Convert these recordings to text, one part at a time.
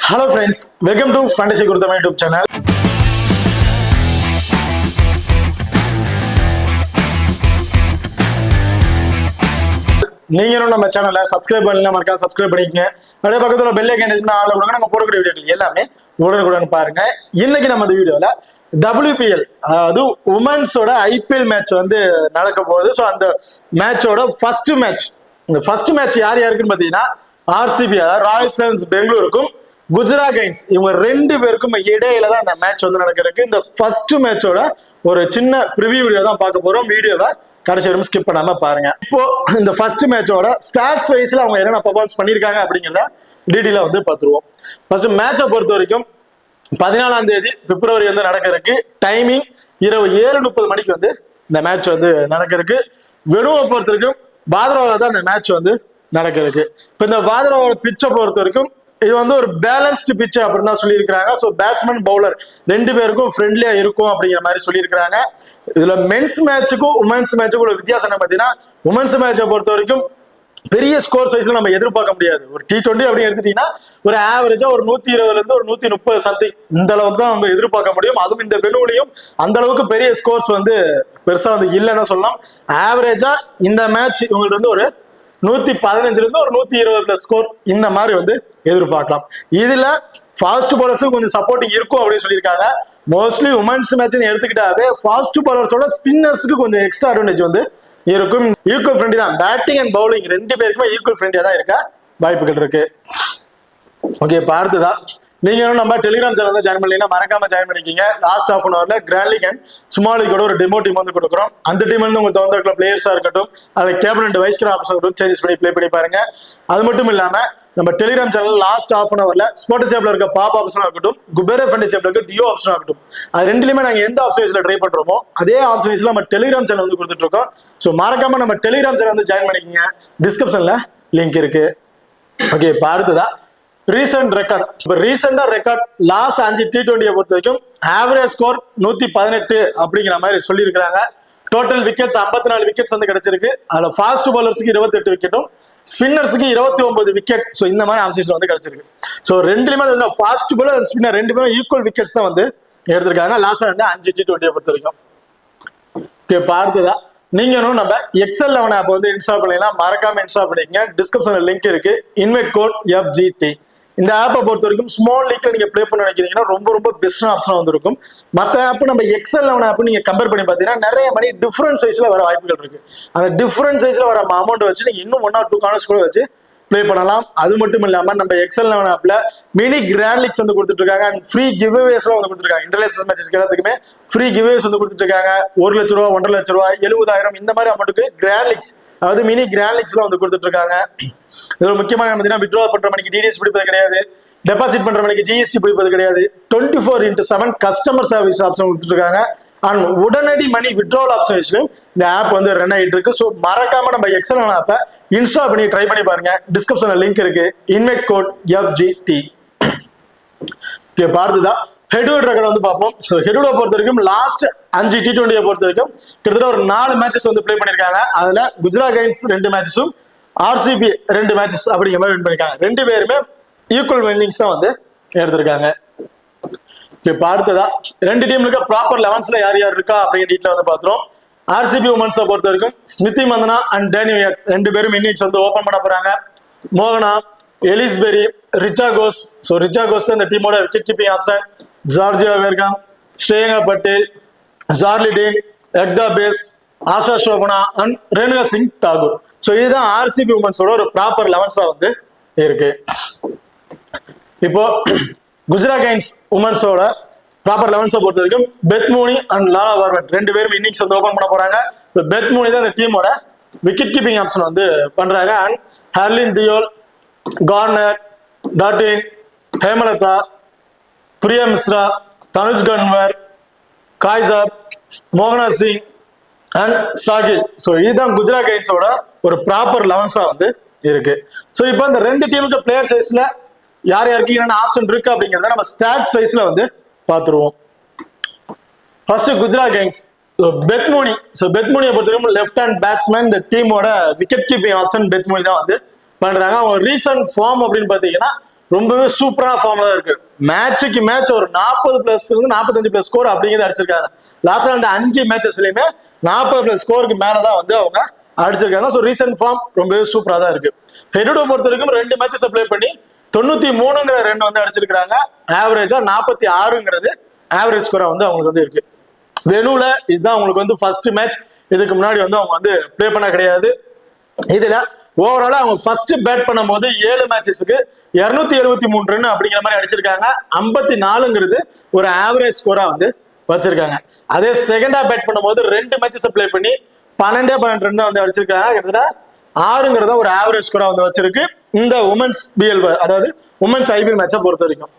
Hello friends, welcome to Fantasy Gurutham YouTube channel. நீங்க நம்ம சேனலை சப்ஸ்கிரைப் பண்ணல மறக்காம சப்ஸ்கிரைப் பண்ணிக்கங்க. அப்படியே பக்கத்துல பெல் ஐகான் இருக்குன்னா ஆல்ல கொடுங்க. நம்ம போடக்கூடிய வீடியோக்கள் எல்லாமே உடனுக்குடன் பாருங்க. இன்னைக்கு நம்ம இந்த வீடியோல WPL அதாவது உமன்ஸோட IPL மேட்ச் வந்து நடக்க போகுது. ஸோ அந்த மேட்சோட ஃபர்ஸ்ட் மேட்ச், இந்த ஃபர்ஸ்ட் மேட்ச் யார் யாருக்குன்னு பாத்தீங்கன்னா RCB ராயல் சேலஞ்சர்ஸ் பெங்களூருக்கும் குஜராத் கைன்ஸ் இவங்க ரெண்டு பேருக்கும் இடையில தான் இந்த மேட்ச் வந்து நடக்கிறதுக்கு. இந்த ஃபர்ஸ்ட் மேட்சோட ஒரு சின்ன ப்ரிவியூ வீடியோ தான் பார்க்க போறோம். வீடியோவை கடைசி வரைக்கும் ஸ்கிப் பண்ணாம பாருங்க. இப்போ இந்த ஃபர்ஸ்ட் மேட்சோட ஸ்டாட்ஸ் வைஸ்ல அவங்க என்னென்ன பர்ஃபார்மன்ஸ் பண்ணிருக்காங்க அப்படிங்கிறத டீட்டெயிலா வந்து பார்த்துருவோம். ஃபர்ஸ்ட் மேட்சை பொறுத்த வரைக்கும் 14ஆம் தேதி பிப்ரவரி வந்து நடக்கிறதுக்கு. டைமிங் இரவு 7:30 மணிக்கு வந்து இந்த மேட்ச் வந்து நடக்கிறதுக்கு. வெறுவை பொறுத்த வரைக்கும் பாத்ராவில் தான் இந்த மேட்ச் வந்து நடக்கிறதுக்கு. இப்போ இந்த பாத்ராவோட பிச்சை பொறுத்த வரைக்கும் இது வந்து ஒரு பேலன்ஸ்டு பிட்ச் அப்படின்னு தான் சொல்லியிருக்காங்க. ஸோ பேட்ஸ்மேன் பவுலர் ரெண்டு பேருக்கும் ஃப்ரெண்ட்லியா இருக்கும் அப்படிங்கிற மாதிரி சொல்லியிருக்காங்க. இதுல மென்ஸ் மேட்சுக்கும் உமன்ஸ் மேட்சுக்கும் ஒரு வித்தியாசம் என்ன பார்த்தீங்கன்னா, உமன்ஸ் மேட்சை பொறுத்த வரைக்கும் பெரிய ஸ்கோர் சைஸ்ல நம்ம எதிர்பார்க்க முடியாது. ஒரு T20 அப்படின்னு எடுத்துட்டீங்கன்னா ஒரு ஆவரேஜா ஒரு 120 இருந்து ஒரு 130 சம்திங் இந்த அளவுக்கு தான் நம்ம எதிர்பார்க்க முடியும். அதுவும் இந்த வெனுவிலையும் அந்த அளவுக்கு பெரிய ஸ்கோர்ஸ் வந்து பெருசா வந்து இல்லைன்னு சொல்லலாம். ஆவரேஜா இந்த மேட்ச் இவங்களுக்கு வந்து ஒரு 115 இருந்து ஒரு 120 ஸ்கோர் இந்த மாதிரி வந்து எதிர்பார்க்கலாம். இதுல ஃபாஸ்ட் பவுலர்ஸும் கொஞ்சம் சப்போர்ட்டிங் இருக்கும் அப்படின்னு சொல்லியிருக்காங்க. மோஸ்ட்லி உமன்ஸ் மேட்ச் எடுத்துக்கிட்டாவே ஃபாஸ்ட் பவுலர்ஸோட ஸ்பின்னர்ஸ்க்கு கொஞ்சம் எக்ஸ்ட்ரா அட்வான்டேஜ் வந்து இருக்கும். ஈக்குவல் ஃப்ரெண்ட்லி தான், பேட்டிங் அண்ட் பவுலிங் ரெண்டு பேருக்குமே ஈக்குவல் ஃப்ரெண்ட்லியா தான் இருக்க வாய்ப்புகள் இருக்கு. ஓகே, இப்போ அடுத்ததான் நீங்க நம்ம டெலிகிராம் சேனல் ஜாயின் பண்ணீங்கன்னா மறக்காம ஜாயின் பண்ணிக்கிங்க. லாஸ்ட் ஹாஃப் அன் ஹவர்ல கிராண்ட் லீக் அண்ட் ஸ்மால் லீக்கோட ஒரு டெமோ டீம் வந்து கொடுக்குறோம். அந்த டீம் வந்து உங்களுக்கு தகுந்த பிளேயர்ஸா இருக்கட்டும், அதை கேப்டன் வைஸ் கேப்டன் சேஞ்சஸ் பண்ணி பிளே பண்ணி பாருங்க. அது மட்டும் இல்லாம நம்ம Telegram channel last half an ஹவர்ல ஸ்போர்ட்ஸ் ஆப்ல இருக்க பாப் ஆப்ஷனா இருக்கட்டும், குபேர ஃபேண்டசி ஆப்ல இருக்க டியோ ஆப்ஷனா இருக்கட்டும், அது ரெண்டுலயுமே நாங்க எந்த ஆப்ஷன்ஸ்ல ட்ரை பண்றோமோ அதே ஆப்ஷன்ஸ்ல நம்ம டெலிகிராம் சேனல் வந்து கொடுத்துட்டு இருக்கோம். ஸோ மறக்காம நம்ம டெலிகிராம் சேனல் வந்து ஜாயின் பண்ணிக்கங்க. டிஸ்கிரிப்ஷன்ல லிங்க் இருக்கு. ஓகே, இப்போ அடுத்ததா ரீசெண்ட் ரெக்கார்ட். இப்போ ரீசெண்டா ரெக்கார்ட் லாஸ்ட் 5 T20 பொறுத்த வரைக்கும் ஆவரேஜ் ஸ்கோர் 118 அப்படிங்கிற மாதிரி சொல்லியிருக்காங்க. டோட்டல் விக்கெட்ஸ் 54 விக்கெட்ஸ் வந்து கிடைச்சிருக்கு. அதுல ஃபாஸ்ட் பவுலர்ஸுக்கு 28 விக்கெட்டும் ஸ்பின்னர்ஸுக்கு 29 விக்கெட். ஸோ இந்த மாதிரி ஆப்ஷன்ஸ்ல வந்து கிடைச்சிருக்கு. ஸோ ரெண்டுலயுமே ஃபாஸ்ட் பவுலர் ஸ்பின்னர் ரெண்டு பேரும் ஈக்குவல் விக்கெட்ஸ் தான் வந்து எடுத்திருக்காங்க லாஸ்ட் வந்து 5 T20 பொறுத்த வரைக்கும். ஓகே, பார்த்ததா நீங்களும் நம்ம XL11 ஆப் வந்து இன்ஸ்டால் பண்ணலாம். மறக்காம இன்ஸ்டால் பண்ணிக்கங்க. டிஸ்கிரிப்ஷன்ல லிங்க் இருக்கு. Invite code FGT. இந்த ஆப்பை பொறுத்த வரைக்கும் ஸ்மால் லீக்ல நீங்க ப்ளே பண்ண நினைக்கிறீங்கன்னா ரொம்ப பெஸ்ட் ஆப்ஷனா வந்து இருக்கும். மற்ற ஆப் நம்ம XL11 ஆப் நீங்க கம்பேர் பண்ணி பார்த்தீங்கன்னா நிறைய மணி டிஃபரன்ட் சைஸ்ல வர வாய்ப்புகள் இருக்கு. அந்த டிஃபரன்ட் சைஸ்ல வர அமௌண்ட் வச்சு நீங்க இன்னும் 1 or 2 கார்னர்ஸ் கூட வச்சு ப்ளே பண்ணலாம். அது மட்டும் இல்லாம நம்ம XL11 ஆப்ல மினி கிராண்ட் லீக்ஸ் வந்து கொடுத்துட்டு இருக்காங்க. அண்ட் ஃப்ரீ கிவ்அவேஸ்லாம் வந்து கொடுத்துருக்காங்க. இன்டர்நேஷனல் மேட்சஸ் எல்லாத்துக்குமே ஃப்ரீ கிவ்அவேஸ் வந்து கொடுத்துட்டு இருக்காங்க. 1 லட்ச ரூபா, 1.5 லட்ச ரூபா, 70,000 இந்த மாதிரி அமௌண்ட்டுக்கு கிராண்ட் லீக்ஸ் அதாவது மினி கிராண்ட் லீக்ஸ்லாம் வந்து கொடுத்துட்டு இருக்காங்க. இது ஒரு முக்கியமான பார்த்தீங்கன்னா வித்ட்ரா பண்ற மணிக்கு DDS பிடிப்பது கிடையாது, டெபாசிட் பண்ற மணிக்கு GST பிடிப்பது கிடையாது, 24/7 கஸ்டமர் சர்வீஸ் ஆப்ஷன் கொடுத்துருக்காங்க. அண்ட் உடனடி மணி வித்ட்ராவல் ஆப்ஷன்ஸ்லையும் இந்த ஆப் வந்து ரன் ஆகிட்டு இருக்கு. ஸோ மறக்காம நம்ம XL11 ஆப்பை இன்ஸ்டால் பண்ணி ட்ரை பண்ணி பாருங்க. டிஸ்கிரிப்ஷன்ல லிங்க் இருக்கு. Invite code FGT. பார்த்ததுதான் ஹெட்வர்ட் ரெக்கார்ட் வந்து பார்ப்போம். ஸோ ஹெட்வர்டை பொறுத்த வரைக்கும் லாஸ்ட் 5 T20 பொறுத்த வரைக்கும் கிட்டத்தட்ட ஒரு 4 மேட்சஸ் வந்து பிளே பண்ணிருக்காங்க. அதுல குஜராத் கைன்ஸ் 2 மேட்சஸும் RCB 2 மேட்சஸ் அப்படிங்கிற மாதிரி வின் பண்ணிருக்காங்க. ரெண்டு பேருமே ஈக்குவல் வின்னிங்ஸ் தான் வந்து எடுத்திருக்காங்க. இப்போ அடுத்ததா ரெண்டு டீம்லுக்கு ப்ராப்பர் 11ஸ்ல யார் யார் இருக்கா அப்படிங்கிற டீட்டெயில் வந்து பார்த்துரும். RCB உமன்ஸை பொறுத்த வரைக்கும் Smriti Mandhana and Danni Wyatt ரெண்டு பேரும் இன்னிங்ஸ் வந்து ஓபன் பண்ண போறாங்க. மோகனா, எலிஸ்பெரி, ரிச்சா கோஸ். ஸோ ரிச்சா கோஸ் இந்த டீமோட wicket keeping option. Georgia Wareham, Shreya Patel, Charlie Dean, Ekta Bisht, Asha Sobhana and Renuka Singh Thakur. So இதுதான் RCB உமன்ஸோட ஒரு ப்ராப்பர் 11ஸா வந்து இருக்கு. இப்போ குஜராத் கைன்ஸ் உமன்ஸோட ப்ராப்பர் 11ஸை பொறுத்த வரைக்கும் Beth Mooney and Laura Wolvaardt ரெண்டு பேரும் இன்னிங்ஸ் வந்து ஓபன் பண்ண போறாங்க. பெத் மூனி தான் இந்த டீமோட விக்கெட் கீப்பிங் ஆப்ஷன் வந்து பண்றாங்க. அண்ட் ஹர்லின் தியோல், கார்னர், டாட்டின், ஹேமலதா, பிரியா மிஸ்ரா, தனுஷ் கன்வர், காய்சாப், மோகனா சிங் அண்ட் சாகில். ஸோ இதுதான் குஜராத் கைன்ஸோட ஒரு ப்ராப்பர் 11ஸா வந்து இருக்கு. ஸோ இப்போ இந்த ரெண்டு டீமுக்கு பிளேயர் சைஸ்ல யார் யாருக்கு என்னென்ன ஆப்ஷன் இருக்கு அப்படிங்கிறத நம்ம ஸ்டாட்ஸ் வைஸ்ல வந்து பார்த்துருவோம். First Gujarat giants Beth Mooney. So Beth மூனியை பொறுத்தவரைக்கும் லெஃப்ட் ஹேண்ட் பேட்ஸ்மேன். இந்த டீமோட wicket keeping option Beth Mooney தான் வந்து பண்றாங்க. அவங்க ரீசன்ட் ஃபார்ம் அப்படின்னு பார்த்தீங்கன்னா ரொம்பவே சூப்பரான ஃபார்ம்ல தான் இருக்கு. மேட்சுக்கு மேட்ச் ஒரு 40+ இருந்து 45+ ஸ்கோர் அப்படிங்கிறது அடிச்சிருக்காங்க. லாஸ்ட்ல அந்த 5 மேட்சஸ்லயுமே 40+ ஸ்கோருக்கு மேலதான் வந்து அவங்க அடிச்சிருக்காங்க. ஸோ ரீசெண்ட் ஃபார்ம் ரொம்பவே சூப்பரா தான் இருக்கு. ஹெட்டோட பொறுத்த வரைக்கும் 2 மேட்சஸ் ப்ளே பண்ணி 93ங்கிற ரன் வந்து அடிச்சிருக்காங்க. ஆவரேஜா 46ங்கிறது ஆவரேஜ் ஸ்கோரா வந்து அவங்களுக்கு வந்து இருக்கு. வெனுல இதுதான் அவங்களுக்கு வந்து ஃபர்ஸ்ட் மேட்ச். இதுக்கு முன்னாடி வந்து அவங்க வந்து ப்ளே பண்ண கிடையாது. இதுல ஓவராலா அவங்க ஃபர்ஸ்ட் பேட் பண்ணும் போது 7 மேட்சஸ்க்கு 273 ரன் அப்படிங்கிற மாதிரி அடிச்சிருக்காங்க. 54ங்கிறது ஒரு ஆவரேஜ் ஸ்கோரா வந்து வச்சிருக்காங்க. அதே செகண்டா பேட் பண்ணும்போது 2 மேட்சஸ் ப்ளே பண்ணி 12 ரன் வந்து அடிச்சிருக்காங்க. கிட்டத்தட்ட 6ங்கிறத ஒரு ஆவரேஜ் ஸ்கோரா வந்து வச்சிருக்கு இந்த உமன்ஸ் பிஎல், அதாவது உமன்ஸ் ஐபிஎல் மேட்சை பொறுத்த வரைக்கும்.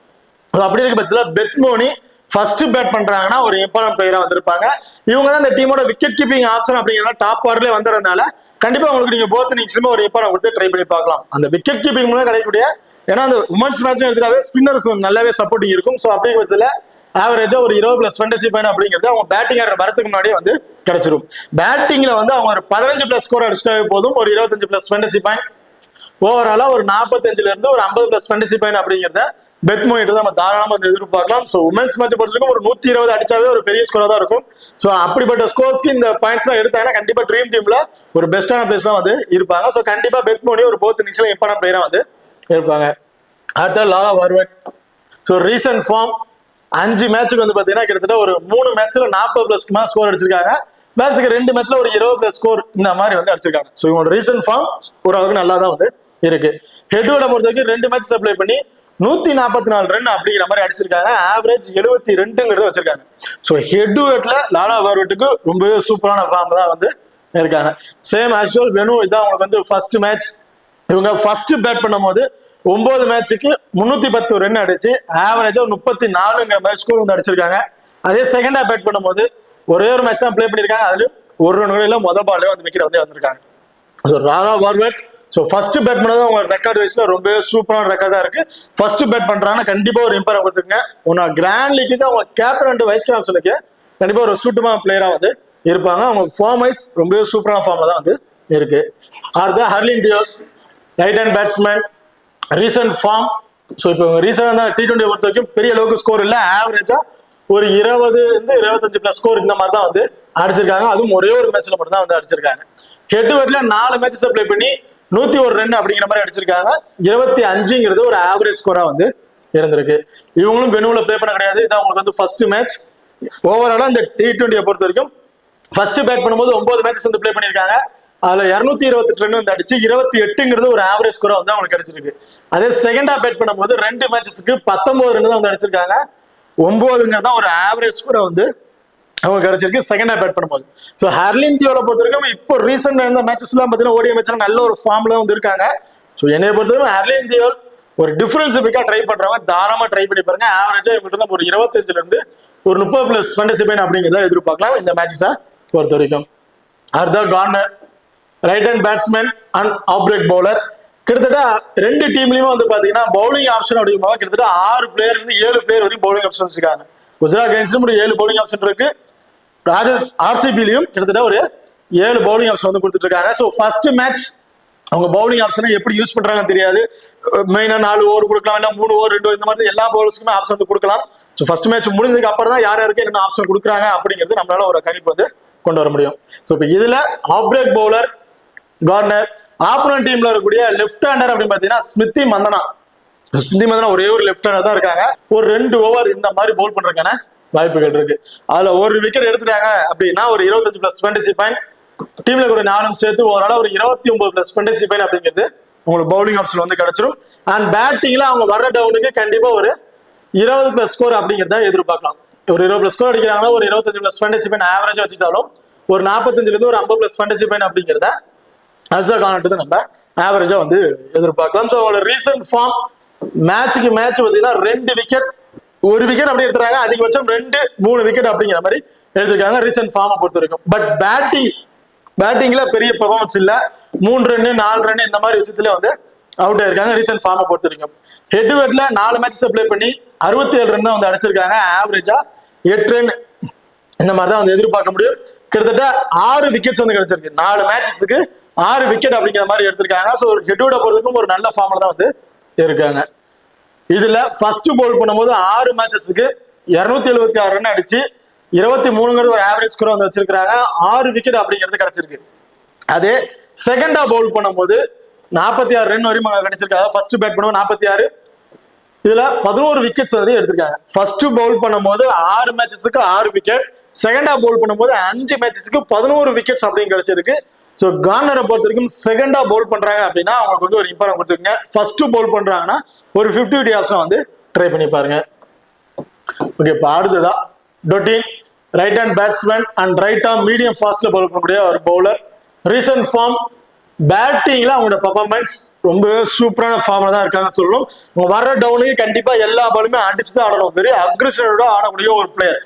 அப்படி இருக்க பட்சத்தில் பெத்மோனி ஃபர்ஸ்ட் பேட் பண்றாங்கன்னா ஒரு இம்பார்ட்டன்ட் பிளேயரா வந்திருப்பாங்க. இவங்க தான் இந்த டீமோட விக்கெட் கீப்பிங் ஆப்ஷன் அப்படிங்கிற டாப் ஆர்டர்ல வந்ததுனால கண்டிப்பா உங்களுக்கு நீங்க போத் இன்னிங்ஸ்லுமே ஒரு இம்பார்ட்டன்ட் கொடுத்து ட்ரை பண்ணி பார்க்கலாம். அந்த விக்கெட் கீப்பிங் மூலம் கிடைக்கக்கூடிய, ஏன்னா அந்த உமன்ஸ் மேட்ச் எடுத்தாவே ஸ்பின்னர்ஸ் நல்லாவே சப்போர்ட்டிங் இருக்கும். ஸோ அப்படிங்கிற பட்சத்தில் ஆவரேஜா ஒரு 20+ ஃபேண்டசி பாயிண்ட் அப்படிங்கிறது அவங்க பேட்டிங் ஆடுற வரதுக்கு முன்னாடியே வந்து கிடைச்சிடும். பேட்டிங்ல வந்து அவங்க ஒரு 15+ ஸ்கோர் அடிச்சிட்டாவே போதும், ஒரு 25+ ஃபேண்டசி பாயிண்ட். ஓவராலா ஒரு 45ல இருந்து ஒரு 50+ ஃபேண்டசி பாயிண்ட் அப்படிங்கிறத பெத்மோனிட்டு நம்ம தாராளமா வந்து எதிர்பார்க்கலாம். ஸோ உமன்ஸ் மேட்ச் பொறுத்தவரைக்கும் ஒரு 120 அடிச்சாவே ஒரு பெரிய ஸ்கோரா தான் இருக்கும். ஸோ அப்படிப்பட்ட ஸ்கோர்ஸ்க்கு இந்த பாயிண்ட்ஸ் எல்லாம் எடுத்தாங்கன்னா கண்டிப்பா ட்ரீம் டீம்ல ஒரு பெஸ்டான பிளேஸ் தான் வந்து இருப்பாங்க. ஸோ கண்டிப்பா பெத்மோனி ஒரு போத் இன்னிங்ஸ்ல இம்பார்ட்டன்ட் பிளேயரா வந்து இருப்பாங்க. அடுத்த Lala Wolvaardt. So recent form 5 மேட்சுக்கு வந்து பாத்தீங்கன்னா கிட்டத்தட்ட ஒரு 3 மேட்ச்ல 40+ மேல ஸ்கோர் அடிச்சிருக்காங்க. மேட்சுக்கு 2 மேட்ச்ல ஒரு 20+ ஸ்கோர் இந்த மாதிரி வந்து அடிச்சிருக்காங்க. ஸோ இவங்களோட ரீசெண்ட் ஃபார்ம் ஓரளவுக்கு நல்லா தான் வந்து இருக்கு. ஹெட்வோட பொறுத்த வரைக்கும் 2 மேட்சஸ் அப்ளை பண்ணி 144 ரன் அப்படிங்கிற மாதிரி அடிச்சிருக்காங்க. ஆவரேஜ் 72ங்கிறத வச்சிருக்காங்க. ஸோ ஹெட்வேட்ல லாலா வர்வட்டுக்கு ரொம்பவே சூப்பரான ஃபார்ம் தான் வந்து இருக்காங்க. சேம் ஆஸ்வல் வெனு இதான் அவங்களுக்கு வந்து ஃபர்ஸ்ட் மேட்ச். இவங்க ஃபர்ஸ்ட் பேட் பண்ணும்போது 9 மேட்சுக்கு 310 ரன் அடிச்சு ஆவரேஜா 34ங்கிற மாதிரி ஸ்கோர் வந்து அடிச்சிருக்காங்க. அதே செகண்டா பேட் பண்ணும்போது ஒரே ஒரு மேட்ச் தான் ப்ளே பண்ணிருக்காங்க. அதுல ஒரு ரன் முதல் பாலே வந்து விக்கெட் வந்து வந்திருக்காங்க. So Laura Wolvaardt so first bat பண்ணது அவங்க ரெக்கார்ட் வைஸ்ல ரொம்ப சூப்பரான ரெக்கார்டா இருக்கு. ஃபர்ஸ்ட் பேட் பண்றாங்கன்னா கண்டிப்பா ஒரு இம்பார்ட் கொடுத்துருங்க. ஒன்னா கிராண்ட் லீக்கு அவங்க கேப்டன் அண்ட் வைஸ் கேப்டனுக்கு கண்டிப்பா ஒரு சூட்டமான பிளேயரா வந்து இருப்பாங்க. அவங்க ஃபார்ம் வைஸ் ரொம்ப சூப்பரான ஃபார்ம்ல தான் வந்து இருக்கு. அடுத்த Harleen Deol, right hand batsman, recent form. So இப்போ ரீசெண்டாக T20 பொறுத்த வரைக்கும் பெரிய அளவுக்கு ஸ்கோர் இல்லை. ஆவரேஜா ஒரு 20-25+ ஸ்கோர் இந்த மாதிரி தான் வந்து அடிச்சிருக்காங்க. அதுவும் ஒரே ஒரு மேட்ச்ல மட்டும் தான் வந்து அடிச்சிருக்காங்க. ஹெட்வேட்ல 4 மேட்சஸ் ப்ளே பண்ணி 101 ரன் அப்படிங்கிற மாதிரி அடிச்சிருக்காங்க. 25ங்கிறது ஒரு ஆவரேஜ் ஸ்கோரா வந்து இருந்திருக்கு. இவங்களும் வெனுல ப்ளே பண்ண கிடையாது. இதான் உங்களுக்கு வந்து ஃபர்ஸ்ட் மேட்ச். ஓவராலா இந்த T20 பொறுத்த வரைக்கும் ஃபர்ஸ்ட் பேட் பண்ணும்போது 9 மேட்சஸ் வந்து ப்ளே பண்ணிருக்காங்க. அதுல 228 ரன் வந்து அடிச்சு 28ங்கிறது ஒரு ஆவரேஜ் ஸ்கோரா வந்து அவங்களுக்கு கிடைச்சிருக்கு. அதே செகண்டா பேட் பண்ணும்போது 2 மேட்சஸ்க்கு 19 ரன் தான் வந்து அடிச்சிருக்காங்க. 9ங்கிறது ஒரு ஆவரேஜ் ஸ்கோரா வந்து அவங்க கிடைச்சிருக்கு செகண்டா பேட் பண்ணும்போது. ஸோ ஹர்லின் தியோல பொறுத்த வரைக்கும் இப்போ ரீசெண்டா இருந்த மேட்சஸ்லாம் பார்த்தீங்கன்னா ஓடிஐ மேட்ச்ல நல்ல ஒரு ஃபார்ம்ல வந்து இருக்காங்க. ஸோ என்னைய பொறுத்தவரைக்கும் ஹர்லின் தியோல் ஒரு டிஃபரன்ஸ் பிக்கா ட்ரை பண்றவங்க தாராளமா ட்ரை பண்ணி பாருங்க. ஆவரேஜா இவங்க தான் ஒரு 25ல இருந்து ஒரு 30+ ஃபேண்டசி பாயிண்ட் அப்படிங்கிறத எதிர்பார்க்கலாம் இந்த மேட்சஸை பொறுத்த வரைக்கும். அடுத்த corner, right hand batsman and half break bowler. கிட்டத்தட்ட 2 டீம்லயுமே வந்து பாத்தீங்கன்னா பவுலிங் ஆப்ஷன் அப்படிங்கும்போது கிட்டத்தட்ட 6 பிளேயர் இருந்து 7 பிளேயர் வரைக்கும் பவுலிங் ஆப்ஷன் வச்சிருக்காங்க. குஜராத் டைட்டன்ஸ்லயும் ஒரு 7 பவுலிங் ஆப்ஷன் இருக்கு. RCBலயும் கிட்டத்தட்ட ஒரு 7 பவுலிங் ஆப்ஷன் வந்து கொடுத்துட்டு இருக்காங்க. ஸோ ஃபர்ஸ்ட் மேட்ச் அவங்க பவுலிங் ஆப்ஷனை எப்படி யூஸ் பண்றாங்கன்னு தெரியாது. மெயினா 4 ஓவர் கொடுக்கலாம், இல்லை 3 ஓவர் 2 இந்த மாதிரி எல்லா பவுலர்ஸ்க்குமே ஆப்ஷன் வந்து கொடுக்கலாம். ஸோ ஃபர்ஸ்ட் மேட்ச் முடிஞ்சதுக்கு அப்புறம் தான் யார் யாருக்கு என்ன ஆப்ஷன் கொடுக்குறாங்க அப்படிங்கிறது நம்மளால ஒரு கணிப்பு வந்து கொண்டு வர முடியும். ஸோ இப்போ இதுல off break bowler corner, opponent டீம்ல இருக்கக்கூடிய லெஃப்ட் ஹேண்டர் அப்படின்னு பாத்தீங்கன்னா ஸ்மிருதி மந்தனா. ஒரே ஒரு லெஃப்ட் ஹேண்டர் தான் இருக்காங்க. ஒரு 2 ஓவர் இந்த மாதிரி பவுல் பண்றதுக்கான வாய்ப்புகள் இருக்கு. அதுல ஒரு விக்கெட் எடுத்துட்டாங்க அப்படின்னா ஒரு 25+ ஃபேண்டசி பாயிண்ட். டீம்ல கூட 4 சேர்த்து ஓவரால ஒரு 29+ ஃபேண்டசி பாயிண்ட் அப்படிங்கிறது உங்களுக்கு பவுலிங் ஆப்ஷன் வந்து கிடைச்சிடும். அண்ட் பேட்டிங்ல அவங்க வர்ற டவுனுக்கு கண்டிப்பா ஒரு 20+ ஸ்கோர் அப்படிங்கிறத எதிர்பார்க்கலாம். ஒரு 20+ ஸ்கோர் அடிக்கிறாங்கன்னா ஒரு 25+ ஃபேண்டசி பாயிண்ட் ஆவரேஜா வச்சுட்டாலும் ஒரு 45ல இருந்து ஒரு 50+ ஃபேண்டசி பாயிண்ட் அப்படிங்கிறத அல்சா கான்ட்டு நம்ம ஆவரேஜா வந்து எதிர்பார்க்கலாம். ஸோ அவங்களோட ரீசெண்ட் ஃபார்ம் மேட்சுக்கு மேட்ச் பார்த்தீங்கன்னா 2 விக்கெட் 1 விக்கெட் அப்படி எடுத்துறாங்க. அதிகபட்சம் 2-3 விக்கெட் அப்படிங்கிற மாதிரி எடுத்திருக்காங்க ரீசெண்ட் ஃபார்மை பொறுத்த வரைக்கும். பட் பேட்டிங்ல பெரிய பெர்ஃபார்மன்ஸ் இல்ல. 3 ரன் 4 ரன் இந்த மாதிரி விஷயத்துல வந்து அவுட் ஆயிருக்காங்க ரீசெண்ட் ஃபார்மை பொறுத்த வரைக்கும். ஹெட்வேட்ல 4 மேட்சஸ் ப்ளே பண்ணி 67 ரன் தான் வந்து அடிச்சிருக்காங்க. ஆவரேஜா 8 ரன் இந்த மாதிரி தான் வந்து எதிர்பார்க்க முடியும். கிட்டத்தட்ட 6 விக்கெட்ஸ் வந்து கிடைச்சிருக்கு. 4 மேட்சஸ்க்கு 6 விக்கெட் அப்படிங்கிற மாதிரி எடுத்திருக்காங்க. ஸோ ஹெட்வோட பொறுத்தவரைக்கும் ஒரு நல்ல ஃபார்ம்ல தான் வந்து இருக்காங்க. இதுல ஃபர்ஸ்ட் பவுல் பண்ணும்போது 6 மேட்சஸ்க்கு 276 ரன் அடிச்சு 23 ஒரு ஆவரேஜ் ஸ்கோர் வந்து வச்சிருக்காங்க. 6 விக்கெட் அப்படிங்கிறது கிடைச்சிருக்கு. அதே செகண்டா பவுல் பண்ணும்போது 46 ரன் வரையும் கிடைச்சிருக்காங்க. ஃபர்ஸ்ட் பேட் பண்ணும்போது 46, இதுல 11 விக்கெட்ஸ் வந்து எடுத்திருக்காங்க. ஃபர்ஸ்ட் பவுல் பண்ணும்போது 6 மேட்சஸ்க்கு 6 விக்கெட், செகண்டா பவுல் பண்ணும்போது 5 மேட்சஸ்க்கு 11 விக்கெட்ஸ் அப்படின்னு கிடைச்சிருக்கு. ஸோ கார்னரை பொறுத்த வரைக்கும் செகண்டா பவுல் பண்றாங்க அப்படின்னா அவங்களுக்கு வந்து ஒரு இம்பார்ட்டன் கொடுத்துருங்க. ஃபர்ஸ்ட் பவுல் பண்றாங்கன்னா ஒரு 50 ஆப்ஷன் வந்து ட்ரை பண்ணி பாருங்க. ஓகே, இப்போ அடுத்ததா Dottin right hand batsman and right arm medium ஃபாஸ்ட்ல பவுல் பண்ணக்கூடிய ஒரு பவுலர். ரீசன்ட் ஃபார்ம் பேட்டிங்ல அவங்களோட பர்ஃபார்மன்ஸ் ரொம்ப சூப்பரான ஃபார்ம்ல தான் இருக்காங்கன்னு சொல்லணும். அவங்க வர டவுனுக்கு கண்டிப்பா எல்லா பாலுமே அடிச்சு தான் ஆடணும். பெரிய அக்ரெஷனோட ஆடக்கூடிய ஒரு பிளேயர்.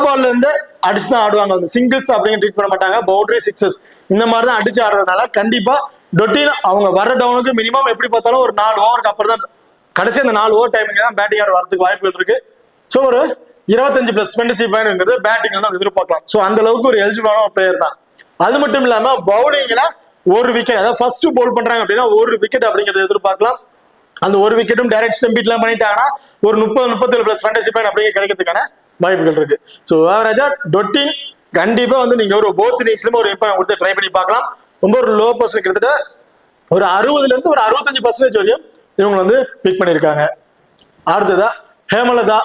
பால்ல இருந்து அடிச்சு தான் ஆடுவாங்க. அந்த சிங்கிள்ஸ் அப்படின்னு ட்ரீட் பண்ண மாட்டாங்க. பவுண்டரி, சிக்ஸஸ் இந்த மாதிரி தான் அடிச்சு ஆடுறதுனால கண்டிப்பா டொட்டின் அவங்க வர டவுனுக்கு மினிமம் எப்படி பார்த்தாலும் ஒரு 4 ஓவருக்கு அப்புறம் தான் கடைசி அந்த 4 ஓவர் டைமிங் தான் பேட்டிங் ஆட வரதுக்கு வாய்ப்புகள் இருக்கு. ஸோ ஒரு 25+ ஃபேண்டசி பாயிண்ட்ங்கிறது பேட்டிங்ல தான் எதிர்பார்க்கலாம். ஸோ அந்த அளவுக்கு ஒரு எலிஜிபிளான ஒரு பிளேயர் தான். அது மட்டும் இல்லாம பவுலிங்ல ஒரு விக்கெட், அதாவது ஃபர்ஸ்ட் பவுல் பண்றாங்க அப்படின்னா ஒரு விக்கெட் அப்படிங்கறத எதிர்பார்க்கலாம். அந்த ஒரு விக்கெட்டும் டைரக்ட் ஸ்டம்பிட் எல்லாம் பண்ணிட்டாங்கன்னா ஒரு 30-37+ ஃபேண்டசி பாயிண்ட் அப்படிங்க கிடைக்கிறதுக்கான வாய்ப்புகள் இருக்கு. ஸோ ஆவரேஜா டொட்டின் கண்டிப்பா வந்து நீங்க ஒரு போத் இன்னிங்ஸ்லயும் ஒரு இம்பார்ட்டன் கொடுத்து ட்ரை பண்ணி பார்க்கலாம். ரொம்ப ஒரு லோ பர்சன்ட் கிட்டத்தட்ட ஒரு 60ல இருந்து ஒரு 65% வரையும் இவங்க வந்து பிக் பண்ணிருக்காங்க. அடுத்ததா Hemalatha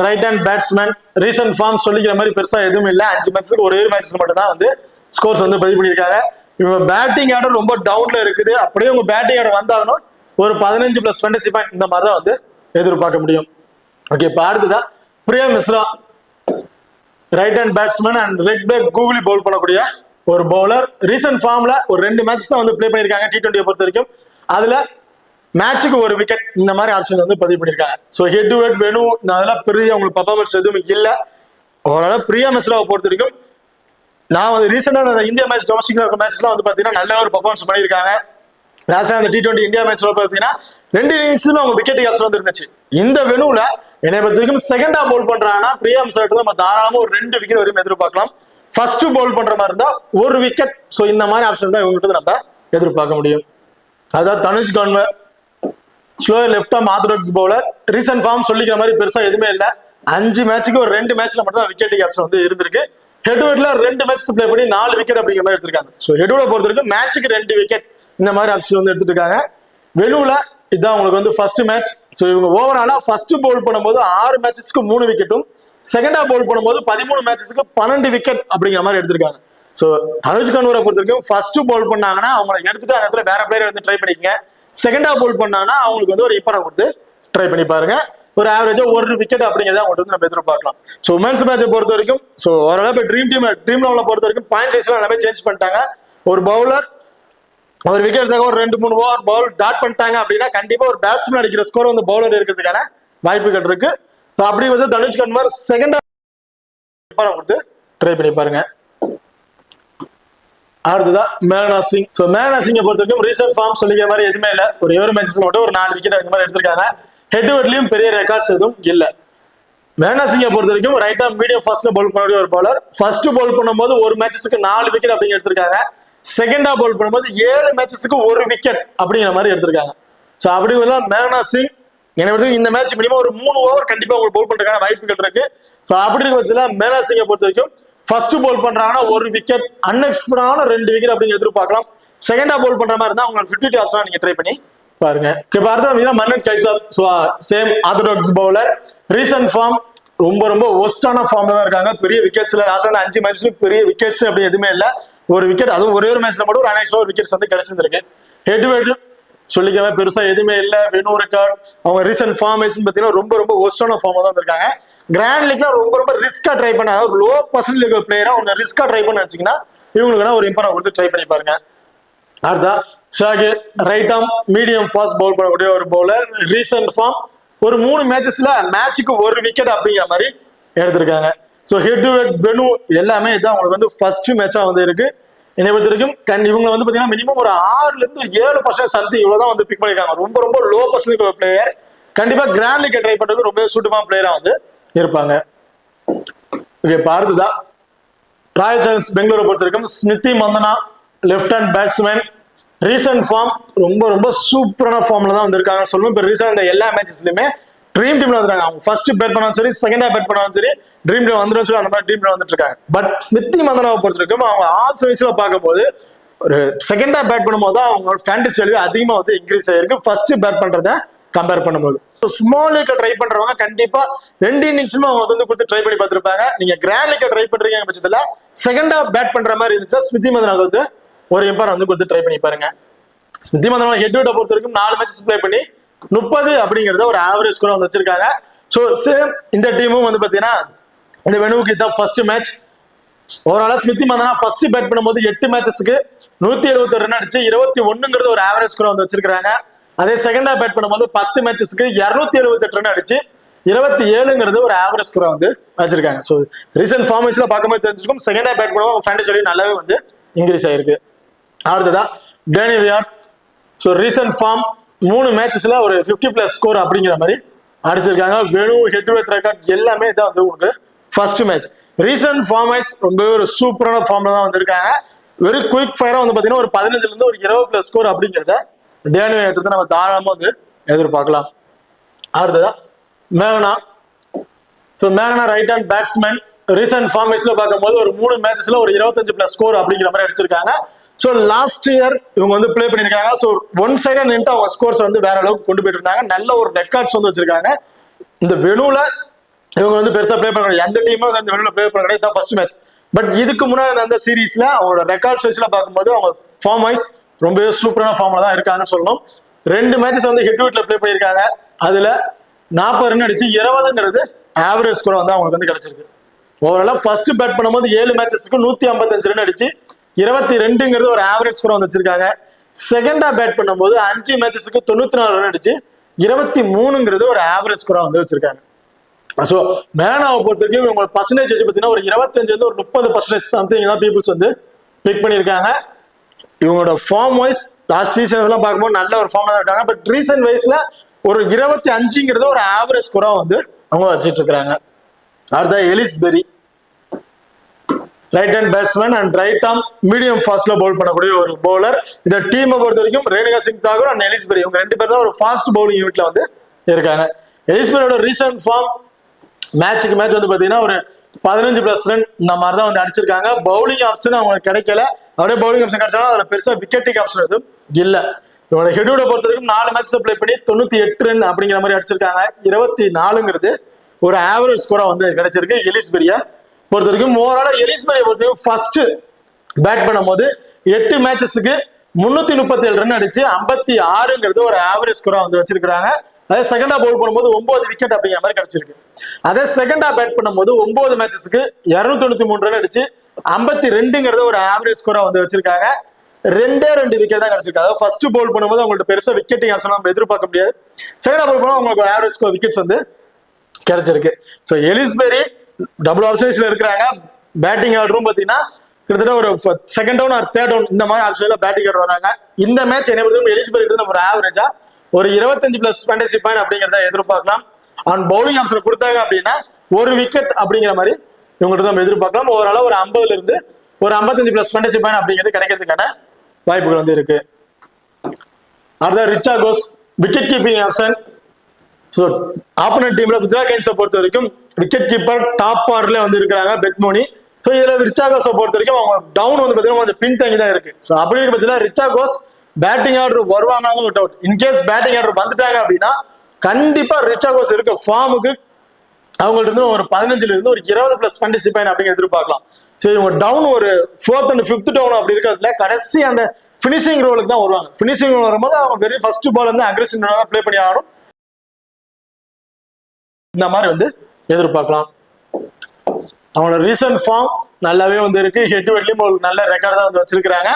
right hand batsman. Recent form சொல்லிக்கிற மாதிரி பெருசா எதுவும் இல்லை. 5 மேட்ச்சுக்கு ஒரே மேட்ச் மட்டும் தான் வந்து ஸ்கோர்ஸ் வந்து பதிவு பண்ணியிருக்காங்க. இவங்க பேட்டிங் ஆர்டர் ரொம்ப டவுன்ல இருக்குது. அப்படியே உங்க பேட்டிங் ஆர்டர் வந்தாலும் ஒரு 15+ ஃபேண்டசி பாயிண்ட் இந்த மாதிரி தான் வந்து எதிர்பார்க்க முடியும். ஓகே, இப்போ அடுத்ததா Priya Mishra right hand batsman and leg break googly bowl பண்ணக்கூடிய ஒரு பவுலர். ரீசன்ட் ஃபார்ம்ல ஒரு 2 மேட்ச் தான் வந்து பிளே பண்ணிருக்காங்க T20 பொறுத்த வரைக்கும். அதுல மேட்சுக்கு ஒரு விக்கெட் இந்த மாதிரி ஆப்ஷன் வந்து பதிவு பண்ணிருக்காங்க. ஸோ ஹெட் டு ஹெட் வேணும், அதெல்லாம் பெரிய உங்களுக்கு பர்ஃபார்மன்ஸ் எதுவும் இல்லை. ஓரளவு பிரியா மிஸ்ராவை பொறுத்த வரைக்கும் நான் வந்து ரீசெண்டா இந்தியா மேட்ச் டொமஸ்டிக் மேட்ச்லாம் வந்து பாத்தீங்கன்னா நல்ல ஒரு பர்ஃபார்மன்ஸ் பண்ணியிருக்காங்க. லாஸ்டா அந்த T20 இந்தியா மேட்ச்ல பாத்தீங்கன்னா 2 இன்னிங்ஸ்லயும் அவங்க விக்கெட் ஆப்ஷன் வந்து இருந்துச்சு. இந்த வெனுல என்னை பொறுத்த வரைக்கும் செகண்டா பவுல் பண்றாங்கன்னா பிரியா மிஸ்ரா நம்ம தாராளமா ஒரு 2 விக்கெட் வரையும் எதிர்பார்க்கலாம். ஃபர்ஸ்ட் பவுல் பண்ற மாதிரி இருந்தா ஒரு விக்கெட். ஸோ இந்த மாதிரி ஆப்ஷன் தான் இவங்ககிட்ட நம்ம எதிர்பார்க்க முடியும். அதாவது Tanush Kanwar slower left arm orthodox bowler. Recent form சொல்லிக்கிற மாதிரி பெருசா எதுவுமே இல்லை. 5 மேட்சுக்கு ஒரு 2 மேட்ச்ல மட்டும் தான் விக்கெட் ஆப்ஷன் வந்து இருந்திருக்கு. ஹெட்வெட்ல 2 மேட்ச் பிளே பண்ணி 4 விக்கெட் அப்படிங்கிற மாதிரி எடுத்திருக்காங்க. ஸோ ஹெட்வெட் பொறுத்த வரைக்கும் மேட்சுக்கு 2 விக்கெட் இந்த மாதிரி ஆப்ஷன் வந்து எடுத்துட்டு இருக்காங்க. வெனுல இதான் உங்களுக்கு வந்து ஃபர்ஸ்ட் மேட்ச். ஸோ இவங்க ஓவராலா ஃபர்ஸ்ட் பவுல் பண்ணும்போது 6 மேட்சஸ்க்கு 3 விக்கெட்டும், செகண்டா பவுல் பண்ணும்போது 13 மேட்சஸ்க்கு 12 விக்கெட் அப்படிங்கிற மாதிரி எடுத்திருக்காங்க. ஸோ தனுஷ் கன்வரை பொறுத்த வரைக்கும் ஃபர்ஸ்ட் பவுல் பண்ணாங்கன்னா அவங்களை எடுத்துட்டு அந்த இடத்துல வேற பிளேயர் வந்து ட்ரை பண்ணிக்கங்க. செகண்டா பவுல் பண்ணாங்கன்னா அவங்களுக்கு வந்து ஒரு இம்பார்ட்டன் கொடுத்து ட்ரை பண்ணி பாருங்க. ஒரு ஆவரேஜா ஒரு விக்கெட் அப்படிங்கிறத அவங்கள்ட்ட வந்து நம்ம எதிர்பார்க்கலாம். ஸோ உமன்ஸ் மேட்சை பொறுத்த வரைக்கும் ஸோ ஓரளவு ட்ரீம் லெவலை பொறுத்த வரைக்கும் பாயிண்ட் சைஸ்லாம் எல்லாமே சேஞ்ச் பண்ணிட்டாங்க. ஒரு பவுலர் ஒரு விக்கெட் எடுத்தாங்க, ஒரு 2-3 ஓவர் பவுல் டாட் பண்ணிட்டாங்க அப்படின்னா கண்டிப்பா ஒரு பேட்ஸ்மேன் அடிக்கிற ஸ்கோர் வந்து பவுலர் இருக்கிறதுக்கான வாய்ப்புகள் இருக்கு. ஸோ அப்படி வந்து தனுஷ் கன்வர் செகண்டா கொடுத்து ட்ரை பண்ணி பாருங்க. அடுத்ததா மேகனா சிங். ஸோ மேகனா சிங்கை பொறுத்த வரைக்கும் ரீசன்ட் ஃபார்ம் சொல்லிக்கிற மாதிரி எதுவுமே இல்லை. ஒரு 7 மேட்சஸ் மட்டும் ஒரு 4 விக்கெட் இந்த மாதிரி எடுத்திருக்காங்க. ஹெட்வெட்லயும் பெரிய ரெக்கார்ட்ஸ் எதுவும் இல்லை. மேகனா சிங்கை பொறுத்த வரைக்கும் ரைட் ஆர்ம் மீடியம் ஃபாஸ்ட்ல பவுல் பண்ணக்கூடிய ஒரு பவுலர். ஃபர்ஸ்ட் பவுல் பண்ணும்போது ஒரு மேட்சஸ்க்கு 4 விக்கெட் அப்படிங்க எடுத்திருக்காங்க. செகண்டா பவுல் பண்ணும்போது 7 மேட்சஸ்க்கு ஒரு விக்கெட் அப்படிங்கிற மாதிரி எடுத்திருக்காங்க. ஸோ அப்படி மேகனா சிங் என்ன இந்த மேட்ச் மினிமம் ஒரு 3 ஓவர் கண்டிப்பா உங்களுக்கு பவுல் பண்றதுக்கான வாய்ப்புகள் இருக்கு. ஸோ அப்படி இருக்க பட்சத்தில் மேகனா சிங்கை பொறுத்த வரைக்கும் ஃபர்ஸ்ட் பவுல் பண்றாங்கன்னா ஒரு விக்கெட், அன்எக்ஸ்பெக்டான 2 விக்கெட் அப்படிங்க எதிர்பார்க்கலாம். செகண்டா பவுல் பண்ற மாதிரி இருந்தா உங்களுக்கு 50 ஆப்ஷன் நீங்க ட்ரை பண்ணி பாருங்க. Mannan Kaiser same orthodox bowler. Recent form ரொம்ப ஒஸ்டான ஃபார்ம்ல தான் இருக்காங்க. பெரிய விக்கெட்ஸ்ல லாஸ்ட் 5 மேட்ச்ல பெரிய விக்கெட்ஸ் அப்படி எதுவுமே இல்லை. ஒரு விக்கெட், அதுவும் ஒரே ஒரு மேட்ச்ல மட்டும் ஒரு அன்எக்ஸ்பெக்டட் விக்கெட்ஸ் வந்து கிடைச்சிருக்கு. ஹெட்வெட் சொல்லிக்கவே பெருசா எதுவுமே இல்லை. வெனு ரெக்கார்ட் அவங்க ரீசன்ட் ஃபார்மேஷன் பார்த்தீங்கன்னா ரொம்ப ஒஸ்டான ஃபார்ம்ல தான் இருக்காங்க. கிராண்ட் லீக்ல ரொம்ப ரிஸ்கா ட்ரை பண்ண ஒரு லோ பர்சன்டேஜ் பிளேயரா அவங்க ரிஸ்கா ட்ரை பண்ண வச்சீங்கன்னா இவங்களுக்கு ஒரு இம்பார்ட்டன் கொடுத்து ட்ரை பண்ணி பாருங்க. அடுத்தா Shakir right arm medium fast bowl பண்ணக்கூடிய ஒரு பவுலர். ரீசன்ட் ஃபார்ம் ஒரு 3 மேட்சஸ்ல மேட்சுக்கு ஒரு விக்கெட் அப்படிங்கிற மாதிரி எடுத்திருக்காங்க. So head to head venue எல்லாமே இதான் உங்களுக்கு வந்து ஃபர்ஸ்ட் மேட்சா வந்து இருக்கு. என்னை பொறுத்த வரைக்கும் இவங்க வந்து பாத்தீங்கன்னா மினிமம் ஒரு 6ல இருந்து 7% சம்திங் இவ்வளவுதான் வந்து பிக் பண்ணிருக்காங்க. ரொம்ப லோ பர்சன்டேஜ் பிளேயர். கண்டிப்பா கிராண்ட் லீக் ட்ரை பண்றதுக்கு ரொம்ப சூட்டமான பிளேயரா வந்து இருப்பாங்க. ராயல் சேலஞ்சர்ஸ் பெங்களூரை பொறுத்த வரைக்கும் Smriti Mandhana left hand batsman. Recent form ரொம்ப ரொம்ப சூப்பரான ஃபார்ம்ல தான் வந்திருக்காங்க சொல்லணும். இப்போ ரீசெண்ட் எல்லா மேட்சஸ்லயுமே ட்ரீம் டீம்ல வந்துருக்காங்க. அவங்க ஃபர்ஸ்ட் பேட் பண்ணாலும் சரி, செகண்டா பேட் பண்ணாலும் சரி, ட்ரீம் டீம் வந்துடும் சொல்லி அந்த மாதிரி ட்ரீம் டீம் வந்துட்டு இருக்காங்க. பட் ஸ்மித்தி மந்தனாவை பொறுத்த வரைக்கும் அவங்க ஆஃப் சர்வீஸ்ல பார்க்கும்போது ஒரு செகண்டா பேட் பண்ணும்போது தான் அவங்களோட ஃபேண்டசி வேல்யூ அதிகமா வந்து இன்க்ரீஸ் ஆயிருக்கு ஃபர்ஸ்ட் பேட் பண்றத கம்பேர் பண்ணும்போது. ஸ்மால் லீக்க ட்ரை பண்றவங்க கண்டிப்பா 2 இன்னிங்ஸுமே அவங்க வந்து கொடுத்து ட்ரை பண்ணி பார்த்திருப்பாங்க. நீங்க கிராண்ட் லீக்க ட்ரை பண்றீங்க பட்சத்துல செகண்டா பேட் பண்ற மாதிரி இருந்துச்சா ஸ்மித்தி மந்தனாவுக்கு வந்து ஒரு எம்பர் வந்து கொடுத்து ட்ரை பண்ணி பாருங்க. ஸ்மித்தி மந்தனா ஹெட் வெயிட்ட பொறுத்த வரைக்கும் 4 மேட்சஸ் பிளே பண்ணி 30 அப்படிங்கறத ஒரு ஆவரேஜ் ஸ்கோர் வந்து வச்சிருக்காங்க. ஸோ சேம் இந்த டீமும் வந்து பாத்தீங்கன்னா இந்த வெனுவுக்கு தான் ஃபர்ஸ்ட் மேட்ச். ஓவராலா ஸ்மித்தி மந்தனா ஃபர்ஸ்ட் பேட் பண்ணும்போது 8 மேட்சஸ்க்கு 171 ரன் அடிச்சு 21ங்கிறது ஒரு ஆவரேஜ் ஸ்கோர் வந்து வச்சிருக்காங்க. அதே செகண்டா பேட் பண்ணும்போது 10 மேட்சஸ்க்கு 278 ரன் அடிச்சு 27ங்கிறது ஒரு ஆவரேஜ் ஸ்கோர் வந்து வச்சிருக்காங்க. ஸோ ரீசெண்ட் ஃபார்மேஷன்ல பார்க்கும்போது தெரிஞ்சிருக்கும் செகண்டா பேட் பண்ணும்போது ஃபேண்டசி நல்லாவே வந்து இன்க்ரீஸ் ஆயிருக்கு. அடுத்ததா Danni Wyatt. So recent form 3 மேட்சஸ்ல ஒரு 50+ ஸ்கோர் அப்படிங்கிற மாதிரி அடிச்சிருக்காங்க. Venue head to head record எல்லாமே இதான் வந்து உங்களுக்கு first match. Recent form wise ரொம்பவே ஒரு சூப்பரான ஃபார்ம்ல தான் வந்திருக்காங்க. வெறும் குயிக் ஃபயரா வந்து பாத்தீங்கன்னா ஒரு 15ல இருந்து ஒரு 20+ ஸ்கோர் அப்படிங்கிறத டேனி வியாட் நம்ம தாராளமா வந்து எதிர்பார்க்கலாம். அடுத்ததா மேகனா. ஸோ மேகனா ரைட் ஹேண்ட் பேட்ஸ்மேன். ரீசெண்ட் ஃபார்மேஷன்ல பார்க்கும்போது ஒரு 3 மேட்சஸ்ல ஒரு 25+ ஸ்கோர் அப்படிங்கிற மாதிரி அடிச்சிருக்காங்க. ஸோ லாஸ்ட் இயர் இவங்க வந்து பிளே பண்ணியிருக்காங்க. ஸோ ஒன் சைடா நின்று அவங்க ஸ்கோர்ஸ் வந்து வேற அளவுக்கு கொண்டு போயிட்டு இருந்தாங்க. நல்ல ஒரு ரெக்கார்ட்ஸ் வந்து வச்சிருக்காங்க. இந்த வெனுல இவங்க வந்து பெருசா பிளே பண்ண எந்த டீமும் வந்து இந்த வெனுல பிளே பண்ண கிடையாது. இதான் ஃபர்ஸ்ட் மேட்ச். பட் இதுக்கு முன்னாடி அந்த சீரீஸ்ல அவங்களோட ரெக்கார்ட்ஸ் வைஸ்ல பார்க்கும்போது அவங்க ஃபார்ம் வைஸ் ரொம்பவே சூப்பரான ஃபார்ம்ல தான் இருக்காங்கன்னு சொல்லணும். 2 மேட்சஸ் வந்து ஹெட் வெயிட்ல பிளே பண்ணியிருக்காங்க. அதுல 40 ரன் அடிச்சு 20ங்கிறது ஆவரேஜ் ஸ்கோர் வந்து அவங்களுக்கு வந்து கிடைச்சிருக்கு. ஓவராலா ஃபர்ஸ்ட் பேட் பண்ணும்போது 7 மேட்சஸ்க்கு 155 ரன் அடிச்சு 22ங்கிறது ஒரு ஆவரேஜ் ஸ்கோர் வந்து வச்சிருக்காங்க. செகண்டா பேட் பண்ணும்போது 5 மேட்சஸ்க்கு 94 ரன் அடிச்சு 23ங்கிறது ஒரு ஆவரேஜ் ஸ்கோரா வந்து வச்சிருக்காங்க. ஸோ மேனாவை பொறுத்த வரைக்கும் இவங்க பர்சன்டேஜ் வச்சு பார்த்தீங்கன்னா ஒரு 25 ஒரு 30% சம்திங் தான் பீப்புள்ஸ் வந்து பிக் பண்ணியிருக்காங்க. இவங்களோட ஃபார்ம் வைஸ் லாஸ்ட் சீசன் எல்லாம் பார்க்கும்போது நல்ல ஒரு ஃபார்ம் தான் இருக்காங்க. பட் ரீசெண்ட் வைஸ்ல ஒரு 25ங்கிறது ஒரு ஆவரேஜ் ஸ்கோரா வந்து அவங்க வச்சிட்டு இருக்காங்க. அடுத்த Ellyse Perry right hand batsman and right arm medium ஃபாஸ்ட்ல பவுல் பண்ணக்கூடிய ஒரு பவுலர். இந்த டீமை பொறுத்த வரைக்கும் ரேணுகா சிங் தாக்கூர் அண்ட் எலிஸ்பெரி இவங்க 2 பேர் தான் ஒரு ஃபாஸ்ட் பவுலிங் யூனிட்ல வந்து இருக்காங்க. எலிஸ்பெரியோட ரீசெண்ட் ஃபார்ம் மேட்சுக்கு மேட்ச் வந்து பாத்தீங்கன்னா ஒரு 15+ ரன் இந்த மாதிரி தான் வந்து அடிச்சிருக்காங்க. பவுலிங் ஆப்ஷன் அவங்களுக்கு கிடைக்கல. அப்படியே பவுலிங் ஆப்ஷன் கிடைச்சாலும் அதுல பெருசா விக்கெட்டிங் ஆப்ஷன் எதுவும் இல்ல. இவங்களோட ஹெட்வுட பொறுத்த வரைக்கும் 4 மேட்ச் பிளே பண்ணி 98 ரன் அப்படிங்கிற மாதிரி அடிச்சிருக்காங்க. 24ங்கிறது ஒரு ஆவரேஜ் ஸ்கோரா வந்து கிடைச்சிருக்கு எலிஸ்பெரியா பொறுத்த வரைக்கும். ஓவராலா எலிஸ்பெரியை பொறுத்த வரைக்கும் ஃபர்ஸ்ட் பேட் பண்ணும்போது 8 மேட்சஸ்க்கு 337 ரன் அடிச்சு 56ங்கிறது ஒரு ஆவரேஜ் ஸ்கோரா வந்து வச்சிருக்காங்க. அதே செகண்டா பவுல் பண்ணும்போது 9 விக்கெட் அப்படிங்கிற மாதிரி கிடைச்சிருக்கு. அதே செகண்டா பேட் பண்ணும்போது 9 மேட்சஸ்க்கு 293 ரன் அடிச்சு 52ங்கிறது ஒரு ஆவரேஜ் ஸ்கோரா வந்து வச்சிருக்காங்க. 2 விக்கெட் தான் கிடைச்சிருக்காங்க. ஃபர்ஸ்ட் பவுல் பண்ணும்போது அவங்கள்ட்ட பெருசா விக்கெட்டிங் ஆப்ஷன் நம்ம எதிர்பார்க்க முடியாது. செகண்டா பவுல் பண்ணும்போது அவங்களுக்கு ஒரு ஆவரேஜ் ஸ்கோர் விக்கெட்ஸ் வந்து கிடைச்சிருக்கு. ஸோ எலிஸ்பெரி டபுள் ஆப்ஷன்ஸ்ல இருக்கிறாங்க. பேட்டிங் ஆர்டரும் பாத்தீங்கன்னா கிட்டத்தட்ட ஒரு second down or third down இந்த மாதிரி ஆப்ஷன்ல பேட்டிங் ஆர்டர் வராங்க. இந்த மேட்ச் என்ன பொறுத்தவரைக்கும் எலிஸ்பெரி நம்ம ஒரு ஆவரேஜா ஒரு 25+ ஃபேண்டசி பாயிண்ட் அப்படிங்கிறத எதிர்பார்க்கலாம். அண்ட் பவுலிங் ஆப்ஷன் கொடுத்தாங்க அப்படின்னா ஒரு விக்கெட் அப்படிங்கிற மாதிரி இவங்கள்ட்ட நம்ம எதிர்பார்க்கலாம். ஓவராலா ஒரு 50ல இருந்து ஒரு 55+ ஃபேண்டசி பாயிண்ட் அப்படிங்கிறது கிடைக்கிறதுக்கான வாய்ப்புகள் வந்து இருக்கு. அடுத்த Richa Ghosh wicket keeping option. So opponent டீம்ல குஜராத் டைட்டன்ஸை பொறுத்த வரைக்கும் விக்கெட் கீப்பர் டாப் ஆர்டர்ல வந்து இருக்கிறாங்க பெத்மோனி. ஸோ இதுல ரிச்சா கோஸை பொறுத்த வரைக்கும் அவங்க டவுன் வந்து பார்த்தீங்கன்னா கொஞ்சம் பின் தங்கி தான் இருக்கு. ஸோ அப்படி இருக்க பட்சத்தில் ரிச்சா கோஸ் பேட்டிங் ஆர்டர் வருவாங்க ஒரு டவுட். இன்கேஸ் பேட்டிங் ஆர்டர் வந்துட்டாங்க அப்படின்னா கண்டிப்பா ரிச்சா கோஸ் இருக்க ஃபார்முக்கு அவங்கள்ட்ட இருந்து ஒரு 15ல இருந்து ஒரு 20+ ஃபேண்டசி பாயிண்ட் அப்படிங்க எதிர்பார்க்கலாம். ஸோ இவங்க டவுன் ஒரு 4th and 5th டவுன் அப்படி இருக்கிறதுல கடைசி அந்த பினிஷிங் ரோலுக்கு தான் வருவாங்க. பினிஷிங் ரோல் வரும்போது அவங்க வெரி ஃபர்ஸ்ட் பால் வந்து அக்ரெசிவ் பிளே பண்ணி ஆகணும். இந்த மாதிரி வந்து எதிர்பார்க்கலாம். அவங்களோட ரீசன்ட் ஃபார்ம் நல்லாவே வந்து இருக்கு. ஹெட் வெட்லயும் ஒரு நல்ல ரெக்கார்ட் தான் வந்து வச்சிருக்காங்க.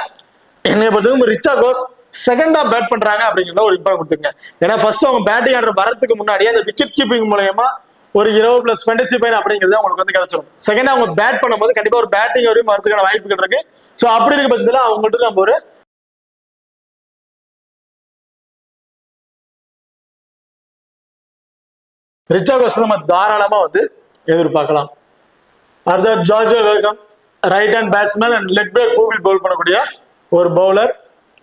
என்னைய பொறுத்தவரைக்கும் ரிச்சா கோஸ் செகண்டா பேட் பண்றாங்க அப்படிங்கிறத ஒரு இம்பார்ட் கொடுத்துங்க. ஏன்னா ஃபர்ஸ்ட் அவங்க பேட்டிங் ஆர்டர் வரதுக்கு முன்னாடியே அந்த விக்கெட் கீப்பிங் மூலமா ஒரு 20+ ஃபேண்டசி பாயிண்ட் அப்படிங்கிறது அவங்களுக்கு வந்து கிடைச்சிடும். செகண்டா அவங்க பேட் பண்ணும்போது கண்டிப்பா ஒரு பேட்டிங் வரையும் வரதுக்கான வாய்ப்புகள் இருக்கு. ஸோ அப்படி இருக்க பட்சத்துல அவங்கள்ட்ட நம்ம ஒரு ரிச்சா கோஸ் நம்ம தாராளமா வந்து எதிர்பார்க்கலாம். அடுத்த George Welcome right hand batsman and leg break google bowl பண்ணக்கூடிய ஒரு பவுலர்.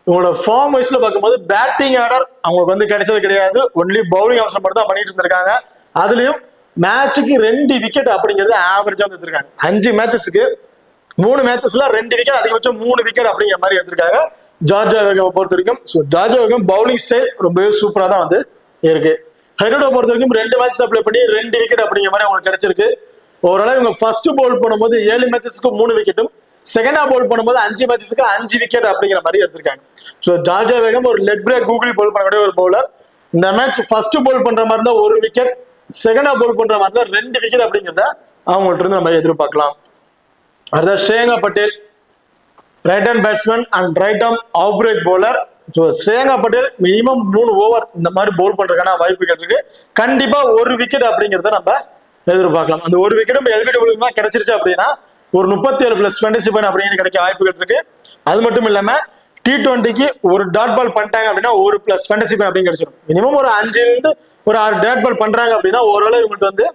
உங்களோட ஃபார்ம் வைஸ்ல பார்க்கும்போது பேட்டிங் ஆர்டர் அவங்களுக்கு வந்து கிடைச்சது கிடையாது. ஒன்லி பவுலிங் ஆப்ஷன் மட்டும் தான் பண்ணிட்டு இருந்திருக்காங்க. அதுலயும் மேட்சுக்கு 2 விக்கெட் அப்படிங்கிறது ஆவரேஜா வந்து எடுத்திருக்காங்க. 5 மேட்சஸ்க்கு 3 மேட்சஸ்ல 2 விக்கெட், அதிகபட்சம் 3 விக்கெட் அப்படிங்கிற மாதிரி எடுத்திருக்காங்க ஜார்ஜ் வேகம் பொறுத்த வரைக்கும். ஸோ ஜார்ஜ் வேகம் பவுலிங் ஸ்டைல் ரொம்பவே சூப்பரா தான் வந்து இருக்கு. ஹெட்டோட பொறுத்த வரைக்கும் 2 மேட்சஸ் அப்ளை பண்ணி 2 விக்கெட் அப்படிங்கிற மாதிரி அவங்களுக்கு கிடைச்சிருக்கு. ஓரளவு இவங்க ஃபர்ஸ்ட் பவுல் பண்ணும்போது 7 மேட்சஸ்க்கு 3 விக்கெட்டும், செகண்டா பவுல் பண்ணும்போது 5 மேட்சஸ்க்கு 5 விக்கெட் அப்படிங்கிற மாதிரி எடுத்திருக்காங்க. ஸோ ஜார்ஜ் வேகம் ஒரு லெக் பிரேக் கூகுளி பவுல் பண்ணக்கூடிய ஒரு பவுலர். இந்த மேட்ச் ஃபர்ஸ்ட் பவுல் பண்ற மாதிரி தான் 1 விக்கெட், செகண்டா பவுல் பண்ற மாதிரி தான் 2 விக்கெட் அப்படிங்கிறத அவங்கள்ட்ட இருந்து நம்ம எதிர்பார்க்கலாம். அடுத்த Shreya Patel right hand batsman and right arm off break bowler. So Shreya Patel minimum 3 over இந்த மாதிரி பவுல் பண்றதுக்கான வாய்ப்புகள் இருக்கு. கண்டிப்பா 1 விக்கெட் அப்படிங்கிறத நம்ம எதிர்பார்க்கலாம். அந்த 1 விக்கெட்டும் எல்பிடபிள்யூ கிடைச்சிருச்சு அப்படின்னா ஒரு 37+ ஃபேண்டசி பாயிண்ட் அப்படிங்கிற கிடைக்க வாய்ப்புகள் இருக்கு. அது மட்டும் இல்லாம T20க்கு ஒரு டாட் பால் பண்ணிட்டாங்க அப்படின்னா 1+ ஃபேண்டசி பாயிண்ட் அப்படின்னு கிடைச்சிடும். மினிமம் ஒரு 5 ஒரு 6 டாட் பால் பண்றாங்க அப்படின்னா ஓரளவு இவங்களுக்கு வந்து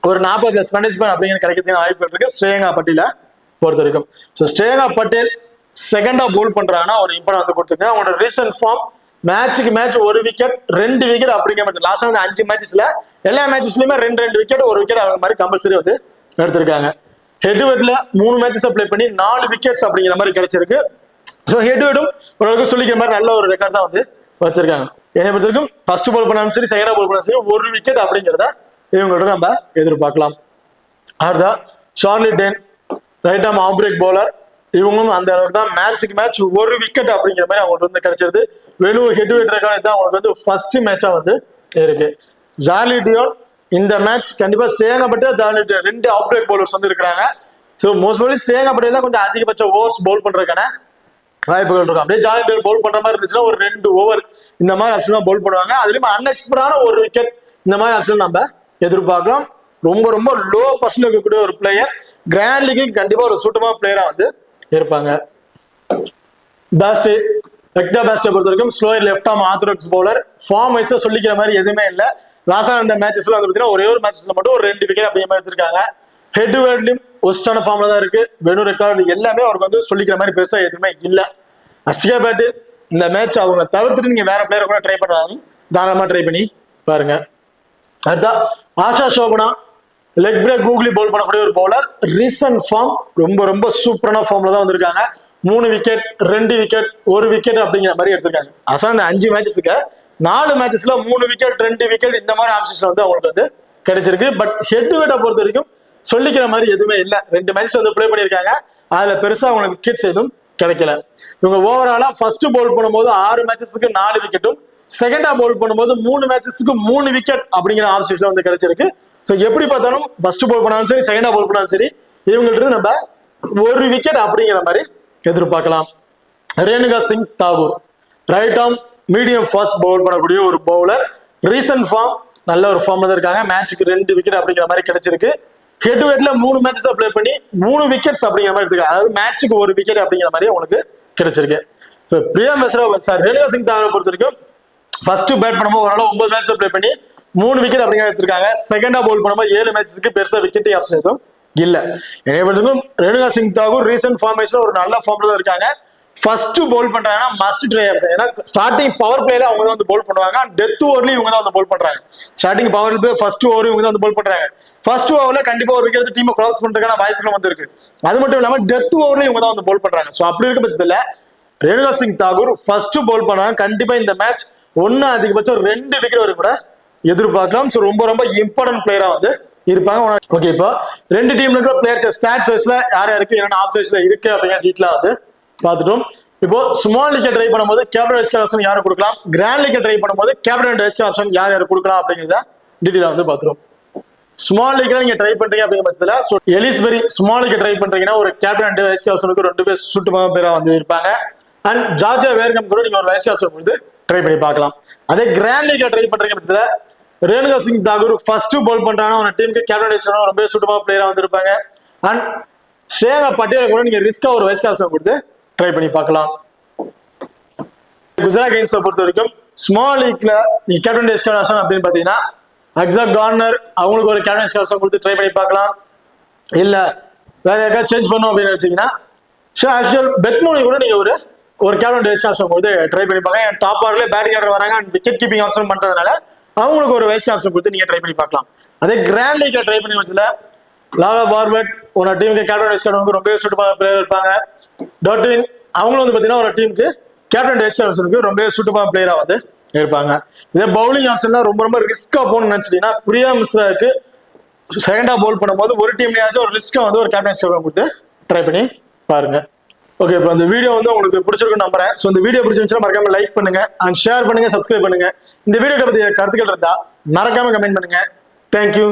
ஒரு 40+ ஃபேண்டசி பாயிண்ட் அப்படிங்கிற கிடைக்கிறதுக்கு வாய்ப்புகள் இருக்கு ஸ்ரேயா பட்டேல பொறுத்த வரைக்கும். ஸோ ஸ்ரேயா பட்டேல் செகண்டா பவுல் பண்றாங்கன்னா ஒரு இம்பார்ட் வந்து கொடுத்துருங்க. அவங்களோட ரீசன்ட் ஃபார்ம் மேட்சுக்கு மேட்ச் 1 விக்கெட் 2 விக்கெட் அப்படிங்கிற மாதிரி லாஸ்ட் வந்து 5 மேட்சஸ்ல எல்லா மேட்சஸ்லயுமே 2 விக்கெட் 1 விக்கெட் அவங்க மாதிரி கம்பல்சரி வந்து எடுத்திருக்காங்க. ஹெட்வெட்ல 3 மேட்சஸ் அப்ளை பண்ணி 4 விக்கெட்ஸ் அப்படிங்கிற மாதிரி கிடைச்சிருக்கு. ஸோ ஹெட்வெட்டும் ஓரளவுக்கு சொல்லிக்கிற மாதிரி நல்ல ஒரு ரெக்கார்ட் தான் வந்து வச்சிருக்காங்க. என்னை பொறுத்த வரைக்கும் ஃபர்ஸ்ட் பவுல் பண்ணாலும் சரி, செகண்டா பவுல் பண்ணாலும் சரி 1 விக்கெட் அப்படிங்கிறத இவங்கள்ட்ட நம்ம எதிர்பார்க்கலாம். அடுத்தா Charlie Dean right arm off break bowler. இவங்களும் அந்த அளவுக்கு தான் மேட்சுக்கு மேட்ச் 1 விக்கெட் அப்படிங்கிற மாதிரி அவங்களுக்கு வந்து கிடைச்சிருது. வெறும் ஹெட்வெட் ரெக்கார்டு தான் அவங்களுக்கு வந்து ஃபர்ஸ்ட் மேட்சா வந்து இருக்கு. சார்லி டியோன் இந்த மேட்ச் கண்டிப்பா Shreya Patel Charlie Dean 2 off break bowlers வந்து இருக்காங்க. ஸோ மோஸ்ட்லி ஸ்ரேயா பட்டேல் தான் கொஞ்சம் அதிகபட்ச ஓவர்ஸ் பவுல் பண்றதுக்கான வாய்ப்புகள் இருக்கும். அப்படியே ஜார்லி டியோன் பவுல் பண்ற மாதிரி இருந்துச்சுன்னா ஒரு 2 ஓவர் இந்த மாதிரி ஆப்ஷன் தான் பவுல் பண்ணுவாங்க. அதுலயும் அன்எக்ஸ்பெக்டடான 1 விக்கெட் இந்த மாதிரி ஆப்ஷன் நம்ம எதிர்பார்க்கலாம். ரொம்ப ரொம்ப லோ பர்சன்ட் இருக்கக்கூடிய ஒரு பிளேயர், கிராண்ட் லீக்கு கண்டிப்பா ஒரு சூட்டமான பிளேயரா வந்து இருப்பாங்க. பாஸ்டே வெக்டர் பாஸ்டே பொறுத்த வரைக்கும் slower left arm orthodox bowler. Form வைஸா சொல்லிக்கிற மாதிரி எதுவுமே இல்லை. லாஸ்டா அந்த மேட்சஸ்ல வந்து பார்த்தீங்கன்னா ஒரே ஒரு மேட்சஸ்ல மட்டும் ஒரு 2 விக்கெட் அப்படிங்கிற மாதிரி எடுத்திருக்காங்க. ஹெட்வெட்லயும் ஒஸ்டான ஃபார்ம்ல தான் இருக்கு. வெனு ரெக்கார்டு எல்லாமே அவருக்கு வந்து சொல்லிக்கிற மாதிரி பெருசா எதுவுமே இல்லை. அஷ்டிகா பேட்டில் இந்த மேட்ச் அவங்க தவிர்த்துட்டு நீங்க வேற பிளேயரை கூட ட்ரை பண்றாங்க, தாராளமா ட்ரை பண்ணி பாருங்க. அடுத்தா Asha Sobhana leg break googly bowl பண்ணக்கூடிய ஒரு பவுலர். ரீசன்ட் ஃபார்ம் ரொம்ப ரொம்ப சூப்பரான ஃபார்ம்ல தான் வந்திருக்காங்க. 3 விக்கெட் 2 விக்கெட் 1 விக்கெட் அப்படிங்கிற மாதிரி எடுத்திருக்காங்க. அசா இந்த 5 மேட்சஸ்க்கு 4 மேட்சஸ்ல 3 விக்கெட் 2 விக்கெட் இந்த மாதிரி ஆப்ஷன்ஸ் வந்து அவங்களுக்கு வந்து கிடைச்சிருக்கு. பட் ஹெட்வெட்டை பொறுத்த வரைக்கும் சொல்லிக்கிற மாதிரி எதுவுமே இல்லை. 2 மேட்சஸ் வந்து பிளே பண்ணியிருக்காங்க. அதுல பெருசா அவங்களுக்கு விக்கெட்ஸ் எதுவும் கிடைக்கல. இவங்க ஓவராலா ஃபர்ஸ்ட் பவுல் பண்ணும்போது 6 மேட்சஸ்க்கு 4 விக்கெட்டும், செகண்டா பவுல் பண்ணும்போது 3 மேட்சஸ்க்கு 3 விக்கெட் அப்படிங்கிற ஆப்ஷன்ஸ்ல வந்து கிடைச்சிருக்கு. ஸோ எப்படி பார்த்தாலும் ஃபர்ஸ்ட் பவுல் பண்ணாலும் சரி, செகண்டா பவுல் பண்ணாலும் சரி, இவங்கள்ட்ட நம்ம 1 விக்கெட் அப்படிங்கிற மாதிரி எதிர்பார்க்கலாம். Renuka Singh Thakur right arm medium fast bowl பண்ணக்கூடிய ஒரு பவுலர். ரீசன்ட் ஃபார்ம் நல்ல ஒரு ஃபார்ம்ல தான் இருக்காங்க. மேட்சுக்கு 2 விக்கெட் அப்படிங்கிற மாதிரி கிடைச்சிருக்கு. ஹெட்வெட்ல 3 மேட்சஸ் அப்ளை பண்ணி 3 விக்கெட்ஸ் அப்படிங்கிற மாதிரி இருக்கு. அதாவது மேட்சுக்கு 1 விக்கெட் அப்படிங்கிற மாதிரி உங்களுக்கு கிடைச்சிருக்கு. பிரியா மிஸ்ரா சார் ரேணுகா சிங் தாகூரை பொறுத்த வரைக்கும் ஃபர்ஸ்ட் பேட் பண்ணும்போது ஓரளவு 9 மேட்ச் அப்ளை பண்ணி 3 விக்கெட் அப்படிங்கிற எடுத்திருக்காங்க. செகண்டா பவுல் பண்ணும்போது 7 மேட்சஸ்க்கு பெருசா விக்கெட் ஆப்ஷன் எதுவும் இல்ல. ரேணுகா சிங் தாகூர் ரீசன்ட் ஃபார்மேஷன்ல ஒரு நல்ல ஃபார்ம்ல தான் இருக்காங்க. ஃபர்ஸ்ட் பவுல் பண்றாங்கன்னா மஸ்ட் ட்ரை ஆகுது. ஏன்னா ஸ்டார்டிங் பவர் பிளேல அவங்க தான் வந்து பவுல் பண்ணுவாங்க. டெத் ஓவர்லயும் இவங்க தான் வந்து பவுல் பண்றாங்க. Starting power play first over இவங்க தான் வந்து பவுல் பண்றாங்க. ஃபர்ஸ்ட் ஓவர்ல கண்டிப்பா ஒரு விக்கெட் டீமை கிராஸ் பண்றதுக்கான வாய்ப்புகள் வந்து இருக்கு. அது மட்டும் இல்லாம டெத் ஓவர்லயும் இவங்க தான் வந்து பவுல் பண்றாங்க. சோ அப்படி இருக்க பட்சத்துல ரேணுகா சிங் தாகூர் ஃபர்ஸ்ட் பவுல் பண்ணாங்க. கண்டிப்பா இந்த மேட்ச் ஒன்னு அதிகபட்சம் 2 விக்கெட் வரை கூட எதிர்பார்க்கலாம். ஸோ ரொம்ப ரொம்ப இம்பார்ட்டன்ட் பிளேயரா வந்து இருப்பாங்க. ஓகே, இப்போ 2 டீம்ல இருக்கிற பிளேயர்ஸ் ஸ்டாட்ஸ் வைஸ்ல யார் யாருக்கு என்னென்ன ஆப்ஷன்ஸ்ல இருக்கு அப்படிங்கிற டீட்டெயிலா வந்து பார்த்துட்டோம். இப்போ ஸ்மால் லீக் ட்ரை பண்ணும்போது கேப்டன் வைஸ் ஆப்ஷன் யாரை கொடுக்கலாம், கிராண்ட் லீக் ட்ரை பண்ணும்போது கேப்டன் வைஸ் ஆப்ஷன் யார் யார் கொடுக்கலாம் அப்படிங்கிறத டீட்டெயிலா வந்து பார்த்துரும். ஸ்மால் லீக்ல நீங்க ட்ரை பண்றீங்க அப்படிங்கிற பட்சத்துல எலிஸ்பெரி ஸ்மால் லீக் ட்ரை பண்றீங்கன்னா ஒரு கேப்டன் வைஸ் ஆப்ஷனுக்கு 2 பேர் சுட்டுமான பேரா வந்து இருப்பாங்க. அண்ட் ஜார்ஜியா வேர்கம் கூட நீங்க ஒரு வைஸ் ஆப்ஷன் கொடுத்து ட்ரை பண்ணி பார்க்கலாம். அதே கிராண்ட் லீக்ல ட்ரை பண்றீங்க பட்சத்துல ரேணுகா சிங் தாகூர் ஃபர்ஸ்ட் பவுல் பண்றாங்கன்னா ஒரு டீமுக்கு கேப்டன் வைஸ் ரொம்ப சுட்டுமான பிளேயரா வந்து இருப்பாங்க. அண்ட் ஸ்ரேயா பட்டேல கூட நீங்க ரிஸ்கா ஒரு வைஸ் ஆப்ஷன் கொடுத்து ட்ரை பண்ணி பார்க்கலாம். குஜராத் கைன்ஸ் பொறுத்த வரைக்கும் ஸ்மால் லீக்ல நீங்க கேப்டன் வைஸ் ஆப்ஷன் அப்படின்னு பாத்தீங்கன்னா அக்ஸாக் கார்னர் அவங்களுக்கு ஒரு கேப்டன் வைஸ் ஆப்ஷன் கொடுத்து ட்ரை பண்ணி பார்க்கலாம். இல்ல வேற யாருக்காவது சேஞ்ச் பண்ணும் அப்படின்னு நினைச்சீங்கன்னா பெத்மோனி கூட நீங்க ஒரு ஒரு கேப்டன் வைஸ் கேப்டன் கொடுத்து ட்ரை பண்ணி பார்க்கலாம். டாப் ஆர்டர்ல பேட்டிங் ஆர்டர் வராங்க அண்ட் விக்கெட் கீப்பிங் ஆப்ஷன் பண்றதுனால அவங்களுக்கு ஒரு வைஸ் கேப்டன் கொடுத்து நீங்க ட்ரை பண்ணி பார்க்கலாம். அதே கிராண்ட் லீக்ல ட்ரை பண்ணி வச்சதுல லாலா பார்பட் உங்க டீமுக்கு கேப்டன் வைஸ் கேப்டன் ரொம்ப சூட்டமான பிளேயர் இருப்பாங்க. டாட்டின் அவங்களும் வந்து பாத்தீங்கன்னா ஒரு டீமுக்கு கேப்டன் வைஸ் கேப்டனுக்கு ரொம்ப சூட்டமான பிளேயரா வந்து இருப்பாங்க. இதே பவுலிங் ஆப்ஷன்ல ரொம்ப ரிஸ்கா போகணும்னு நினைச்சிட்டீங்கன்னா பிரியா மிஸ்ராக்கு செகண்டா பவுல் பண்ணும்போது ஒரு டீம்லயாச்சும் ஒரு ரிஸ்கா வந்து ஒரு கேப்டன் வைஸ் கேப்டன் கொடுத்து ட்ரை பண்ணி பாருங்க. ஓகே, இப்போ இந்த வீடியோ வந்து உங்களுக்கு பிடிச்சிருக்குன்னு நம்புறேன். ஸோ இந்த வீடியோ பிடிச்சிருந்துச்சுன்னா மறக்காம லைக் பண்ணுங்க அண்ட் ஷேர் பண்ணுங்க, சப்ஸ்கிரைப் பண்ணுங்க. இந்த வீடியோ பத்தி கருத்துக்கள் இருந்தா மறக்காம கமெண்ட் பண்ணுங்க. தேங்க்யூ.